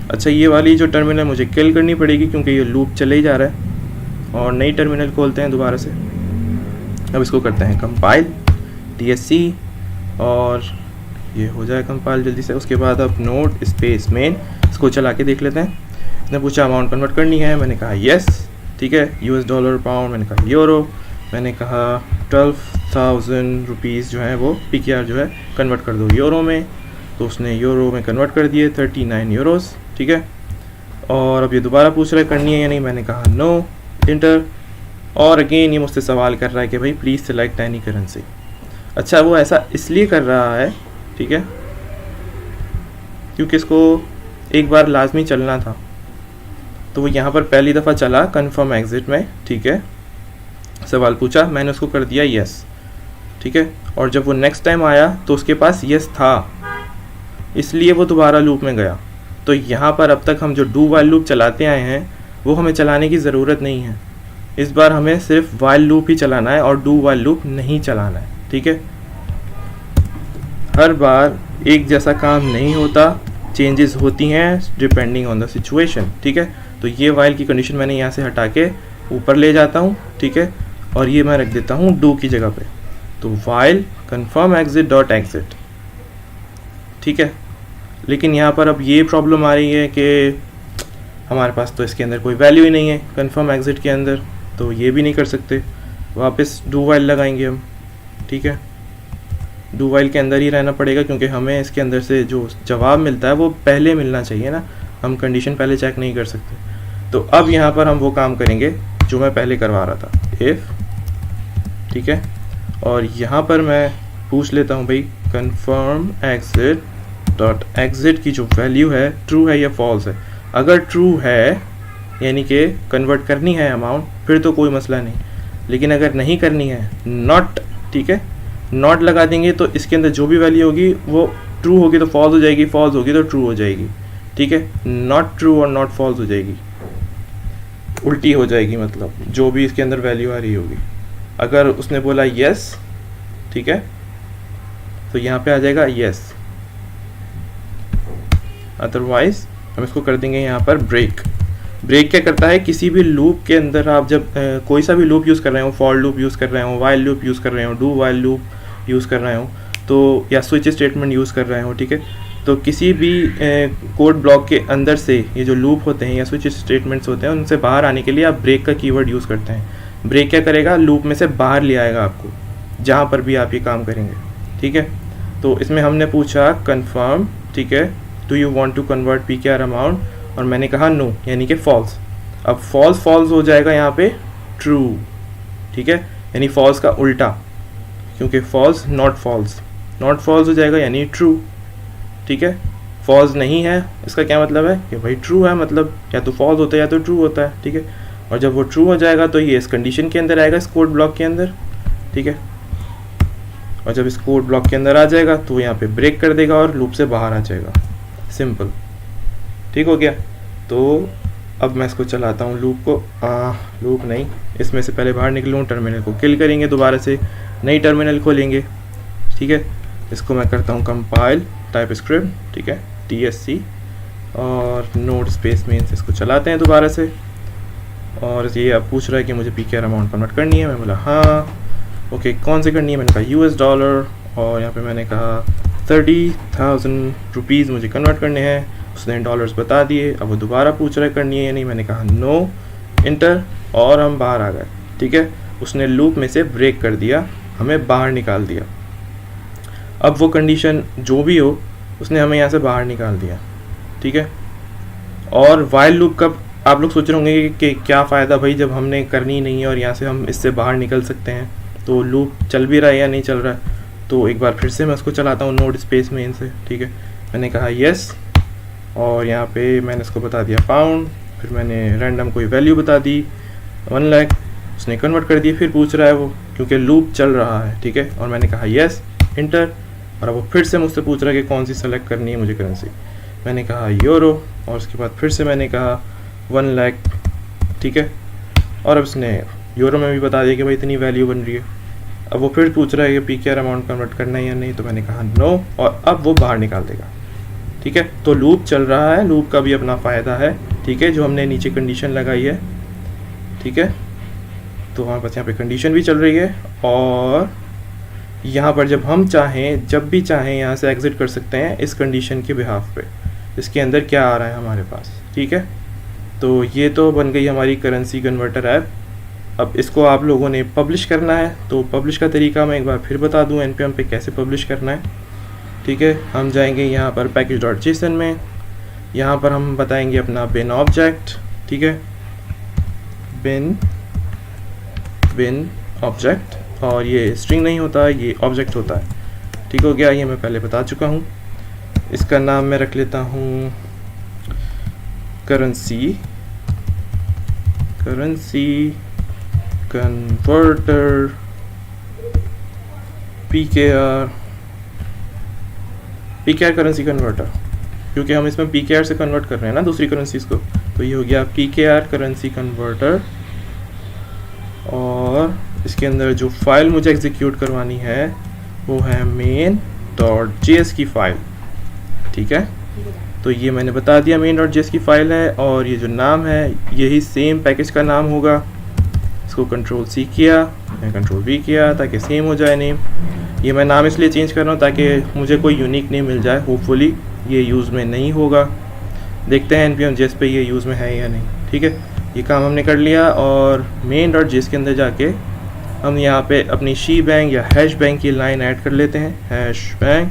अच्छा, ये वाली जो टर्मिनल मुझे किल करनी पड़ेगी क्योंकि ये लूप चले ही जा रहा है, और नई टर्मिनल खोलते हैं दोबारा से। अब इसको करते हैं कंपाइल DSC और ये हो जाए कंपाइल जल्दी से। उसके बाद अब नोड स्पेस मेन इसको चला के देख लेते हैं। इसने पूछा अमाउंट कन्वर्ट करनी है, मैंने कहा येस, ठीक है। US डॉलर पाउंड, मैंने कहा यूरो, मैंने कहा 12,000 रुपीज़ जो है वो PKR जो है कन्वर्ट कर दो यूरो में, तो उसने यूरो में कन्वर्ट कर दिए 39 यूरोस, ठीक है। और अब ये दोबारा पूछ रहा है करनी है या नहीं, मैंने कहा नो, इंटर। और अगेन ये मुझसे सवाल कर रहा है कि भाई प्लीज़ सेलेक्ट एनी करेंसी। अच्छा, वो ऐसा इसलिए कर रहा है, ठीक है, क्योंकि इसको एक बार लाजमी चलना था, तो वो यहाँ पर पहली दफ़ा चला कन्फर्म एग्जिट में, ठीक है। सवाल पूछा, मैंने उसको कर दिया यस, ठीक है। और जब वो नेक्स्ट टाइम आया तो उसके पास यस था, इसलिए वो दोबारा लूप में गया। तो यहाँ पर अब तक हम जो डू वाइल लूप चलाते आए हैं वो हमें चलाने की ज़रूरत नहीं है। इस बार हमें सिर्फ वाइल लूप ही चलाना है और डू वाइल लूप नहीं चलाना है, ठीक है। हर बार एक जैसा काम नहीं होता, चेंजेस होती हैं डिपेंडिंग ऑन द सिचुएशन, ठीक है। तो ये वाइल की कंडीशन मैंने यहाँ से हटा के ऊपर ले जाता हूँ, ठीक है, और ये मैं रख देता हूँ डू की जगह पे। तो while confirm exit dot exit, ठीक है। लेकिन यहाँ पर अब ये प्रॉब्लम आ रही है कि हमारे पास तो इसके अंदर कोई वैल्यू ही नहीं है कन्फर्म एग्जिट के अंदर, तो ये भी नहीं कर सकते, वापस डू वाइल लगाएंगे हम, ठीक है। डू वाइल के अंदर ही रहना पड़ेगा क्योंकि हमें इसके अंदर से जो जवाब मिलता है वो पहले मिलना चाहिए ना, हम कंडीशन पहले चेक नहीं कर सकते। तो अब यहाँ पर हम वो काम करेंगे जो मैं पहले करवा रहा था, इफ़, ठीक है। और यहाँ पर मैं पूछ लेता हूँ भाई कन्फर्म एग्जिट डॉट एग्जिट की जो वैल्यू है ट्रू है या फॉल्स है। अगर ट्रू है यानी कि कन्वर्ट करनी है अमाउंट, फिर तो कोई मसला नहीं, लेकिन अगर नहीं करनी है नॉट, ठीक है, नॉट लगा देंगे तो इसके अंदर जो भी वैल्यू होगी वो ट्रू होगी तो फॉल्स हो जाएगी, फॉल्स होगी तो ट्रू हो जाएगी, ठीक है। नॉट ट्रू और नॉट फॉल्स हो जाएगी, उल्टी हो जाएगी, मतलब जो भी इसके अंदर वैल्यू आ रही होगी। अगर उसने बोला यस, ठीक है, तो यहाँ पे आ जाएगा यस, अदरवाइज हम इसको कर देंगे यहाँ पर ब्रेक। ब्रेक क्या करता है, किसी भी लूप के अंदर आप जब कोई सा भी लूप यूज़ कर रहे हो, फॉर लूप यूज़ कर रहे हो, वाइल लूप यूज़ कर रहे हो, डू वाइल लूप यूज़ कर रहे हो, तो या स्विच स्टेटमेंट यूज़ कर रहे हो, ठीक है, तो किसी भी कोड ब्लॉक के अंदर से ये जो लूप होते हैं या स्विच स्टेटमेंट्स होते हैं उनसे बाहर आने के लिए आप ब्रेक का कीवर्ड यूज़ करते हैं। ब्रेक क्या करेगा, लूप में से बाहर ले आएगा आपको जहाँ पर भी आप ये काम करेंगे, ठीक है। तो इसमें हमने पूछा कन्फर्म, ठीक है, do you want to convert PKR amount, और मैंने कहा नो यानी कि फॉल्स। अब फॉल्स फॉल्स हो जाएगा यहाँ पे ट्रू, ठीक है, यानी फॉल्स का उल्टा, क्योंकि false not false, not false हो जाएगा यानी ट्रू, ठीक है। फॉल्स नहीं है इसका क्या मतलब है कि भाई ट्रू है, मतलब या तो फॉल्स होता है या तो ट्रू होता है, ठीक है। और जब वो ट्रू हो जाएगा तो ये इस कंडीशन के अंदर आएगा, इस कोड ब्लॉक के अंदर, ठीक है। और जब इस कोड ब्लॉक के अंदर आ जाएगा तो यहाँ पे ब्रेक कर देगा और लूप से बाहर आ जाएगा, सिंपल, ठीक हो गया। तो अब मैं इसको चलाता हूँ लूप को, लूप नहीं, इसमें से पहले बाहर निकलूँ, टर्मिनल को किल करेंगे, दोबारा से नई टर्मिनल खोलेंगे, ठीक है। इसको मैं करता हूँ कंपाइल टाइप स्क्रिप्ट, ठीक है, TSC, और नोड स्पेस मेन से इसको चलाते हैं दोबारा से। और ये अब पूछ रहा है कि मुझे PKR अमाउंट कन्वर्ट करनी है। मैं बोला हाँ, ओके कौन से करनी है, मैंने कहा $, और यहाँ पे मैंने कहा 30,000 रुपीज़ मुझे कन्वर्ट करने हैं। उसने डॉलर्स बता दिए। अब वो दोबारा पूछ रहा है करनी है या नहीं, मैंने कहा नो, इंटर, और हम बाहर आ गए, ठीक है। उसने लूप में से ब्रेक कर दिया, हमें बाहर निकाल दिया। अब वो कंडीशन जो भी हो उसने हमें यहाँ से बाहर निकाल दिया, ठीक है। और वाइल लूप का आप लोग सोच रहे होंगे कि क्या फ़ायदा भाई, जब हमने करनी नहीं है और यहाँ से हम इससे बाहर निकल सकते हैं, तो लूप चल भी रहा है या नहीं चल रहा है। तो एक बार फिर से मैं उसको चलाता हूँ नोड स्पेस मेन से, ठीक है। मैंने कहा येस, और यहाँ पे मैंने इसको बता दिया पाउंड, फिर मैंने रैंडम कोई वैल्यू बता दी 1 लाख, उसने कन्वर्ट कर दिया। फिर पूछ रहा है वो, क्योंकि लूप चल रहा है, ठीक है। और मैंने कहा येस, इंटर, और अब वो फिर से मुझसे पूछ रहा है कि कौन सी सेलेक्ट करनी है मुझे करेंसी। मैंने कहा यूरो, और उसके बाद फिर से मैंने कहा 1 लाख, ठीक है। और अब उसने यूरो में भी बता दिया कि भाई इतनी वैल्यू बन रही है। अब वो फिर पूछ रहा है कि PKR अमाउंट कन्वर्ट करना है या नहीं, तो मैंने कहा नो, और अब वो बाहर निकाल देगा, ठीक है। तो लूप चल रहा है, लूप का भी अपना फ़ायदा है, ठीक है, जो हमने नीचे कंडीशन लगाई है, ठीक है। तो हमारे पास यहाँ पे कंडीशन भी चल रही है, और यहाँ पर जब हम चाहें, जब भी चाहें यहाँ से एग्ज़िट कर सकते हैं इस कंडीशन के बिहाफ पे, इसके अंदर क्या आ रहा है हमारे पास, ठीक है। तो ये तो बन गई हमारी करेंसी कन्वर्टर ऐप। अब इसको आप लोगों ने पब्लिश करना है, तो पब्लिश का तरीका मैं एक बार फिर बता दूं npm पे कैसे पब्लिश करना है, ठीक है। हम जाएंगे यहाँ पर package.json में, यहाँ पर हम बताएंगे अपना bin ऑब्जेक्ट, ठीक है, bin ऑब्जेक्ट, और ये स्ट्रिंग नहीं होता, ये ऑब्जेक्ट होता है, ठीक हो गया। ये मैं पहले बता चुका हूँ। इसका नाम मैं रख लेता हूँ currency converter PKR currency converter, क्योंकि हम इसमें PKR से कन्वर्ट कर रहे हैं ना दूसरी करेंसीज को। तो ये हो गया PKR करेंसी कन्वर्टर, और इसके अंदर जो फाइल मुझे एग्जीक्यूट करवानी है वो है main.js की फाइल, ठीक है। तो ये मैंने बता दिया main.js की फाइल है, और ये जो नाम है यही सेम पैकेज का नाम होगा। इसको Ctrl+C किया, मैं Ctrl+V किया ताकि सेम हो जाए नेम। ये मैं नाम इसलिए चेंज कर रहा हूँ ताकि मुझे कोई यूनिक नेम मिल जाए। होपफुली ये यूज़ में नहीं होगा, देखते हैं npm.js पे ये यूज़ में है या नहीं, ठीक है। ये काम हमने कर लिया, और main.js के अंदर जाके हम यहाँ पे अपनी शीबैंग या हैशबैंग की लाइन ऐड कर लेते हैं, हैशबैंग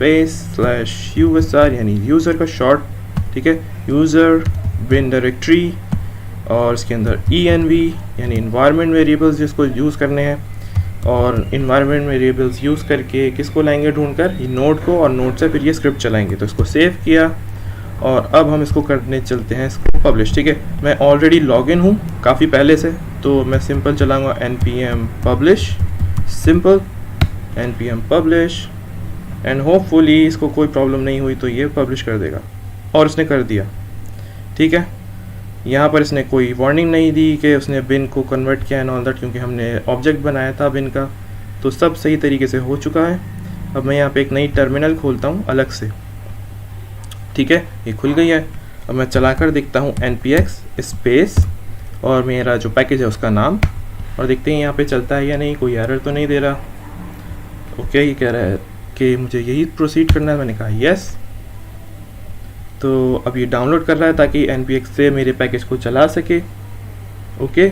/usr, यानी यूज़र का शॉर्ट, ठीक है, यूज़र बिन डायरेक्टरी, और इसके अंदर env यानी इन्वायरमेंट वेरिएबल्स जिसको यूज़ करने हैं, और इन्वायरमेंट वेरिएबल्स यूज़ करके किसको लाएंगे ढूंढ कर, ये नोड को, और नोड से फिर ये स्क्रिप्ट चलाएंगे। तो इसको सेव किया, और अब हम इसको करने चलते हैं इसको पब्लिश, ठीक है। मैं ऑलरेडी लॉगिन हूँ काफ़ी पहले से, तो मैं सिंपल चलाऊँगा npm publish, simple npm publish, and hopefully इसको कोई प्रॉब्लम नहीं हुई तो ये पब्लिश कर देगा, और इसने कर दिया, ठीक है। यहाँ पर इसने कोई वार्निंग नहीं दी कि उसने बिन को कन्वर्ट किया एंड ऑल दैट, क्योंकि हमने ऑब्जेक्ट बनाया था बिन का, तो सब सही तरीके से हो चुका है। अब मैं यहाँ पे एक नई टर्मिनल खोलता हूँ अलग से, ठीक है, ये खुल गई है। अब मैं चला कर देखता हूँ npx स्पेस और मेरा जो पैकेज है उसका नाम, और देखते हैं यहाँ पे चलता है या नहीं, कोई एरर तो नहीं दे रहा। ओके, ये कह रहा है कि मुझे यही प्रोसीड करना है, मैंने कहा यस। तो अब ये डाउनलोड कर रहा है ताकि npx से मेरे पैकेज को चला सके, ओके।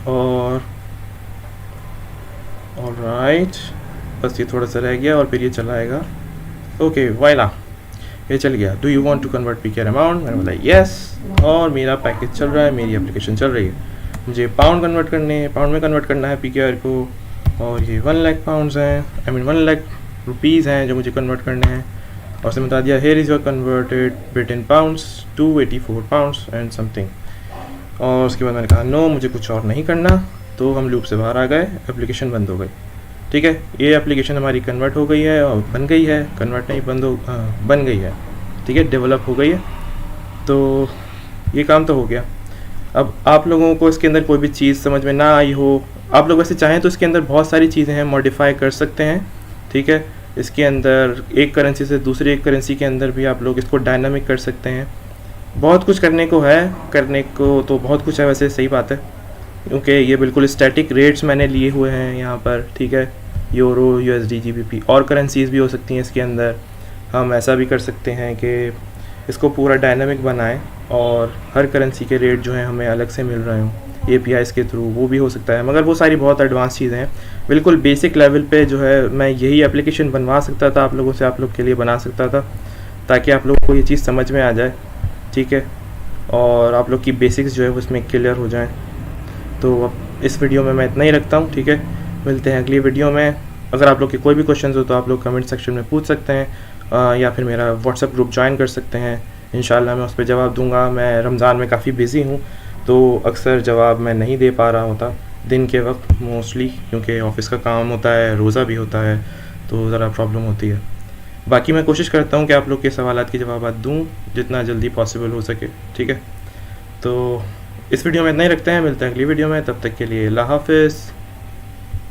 और ऑलराइट, बस ये थोड़ा सा रह गया और फिर ये चलाएगा। ओके, वाइला, ये चल गया। Do you want to convert PKR amount, मैंने बोला यस, और मेरा पैकेज चल रहा है, मेरी एप्लीकेशन चल रही है। मुझे पाउंड कन्वर्ट करने हैं, पाउंड में कन्वर्ट करना है PKR को, और ये 1 लाख पाउंड्स हैं, आई मीन 1 लाख रुपीज़ हैं जो मुझे कन्वर्ट करने हैं। और उसने बता दिया hair is your converted bit in pounds 284 pounds and something. और उसके बाद मैंने कहा नो, मुझे कुछ और नहीं करना, तो हम लूप से बाहर आ गए, एप्लीकेशन बंद हो गई, ठीक है। ये एप्लीकेशन हमारी कन्वर्ट हो गई है, और बन गई है, कन्वर्ट नहीं बन गई है, ठीक है, डेवलप हो गई है। तो ये काम तो हो गया। अब आप लोगों को इसके अंदर कोई भी चीज़ समझ में ना आई हो, आप लोग वैसे चाहें तो इसके अंदर बहुत सारी चीज़ें हैं, मॉडिफाई कर सकते हैं, ठीक है। इसके अंदर एक करेंसी से दूसरी एक करेंसी के अंदर भी आप लोग इसको डायनामिक कर सकते हैं। बहुत कुछ करने को है, करने को तो बहुत कुछ है वैसे, सही बात है, क्योंकि ये बिल्कुल स्टैटिक रेट्स मैंने लिए हुए हैं यहाँ पर, ठीक है। यूरो, यूएसडी, जीबीपी और करेंसीज़ भी हो सकती हैं इसके अंदर। हम ऐसा भी कर सकते हैं कि इसको पूरा डायनामिक बनाएं और हर करेंसी के रेट जो हैं हमें अलग से मिल रहे हों APIs के थ्रू, वो भी हो सकता है। मगर वो सारी बहुत एडवांस चीज़ें हैं। बिल्कुल बेसिक लेवल पे जो है मैं यही एप्लीकेशन बनवा सकता था आप लोगों से, आप लोग के लिए बना सकता था, ताकि आप लोगों को ये चीज़ समझ में आ जाए, ठीक है, और आप लोग की बेसिक्स जो है उसमें क्लियर हो जाएँ। तो अब इस वीडियो में मैं इतना ही रखता हूँ, ठीक है। मिलते हैं अगली वीडियो में। अगर आप लोग के कोई भी क्वेश्चन हो तो आप लोग कमेंट सेक्शन में पूछ सकते हैं, या फिर मेरा व्हाट्सएप ग्रुप ज्वाइन कर सकते हैं। इंशाल्लाह मैं उस पर जवाब दूंगा। मैं रमज़ान में काफ़ी बिज़ी हूँ, तो अक्सर जवाब मैं नहीं दे पा रहा होता दिन के वक्त मोस्टली, क्योंकि ऑफ़िस का काम होता है, रोज़ा भी होता है, तो ज़रा प्रॉब्लम होती है। बाकी मैं कोशिश करता हूँ कि आप लोग के सवालात के जवाब दूँ जितना जल्दी पॉसिबल हो सके, ठीक है। तो इस वीडियो में इतना ही रखते हैं, मिलते हैं अगली वीडियो में, तब तक के लिए अल्लाह हाफ़िज़।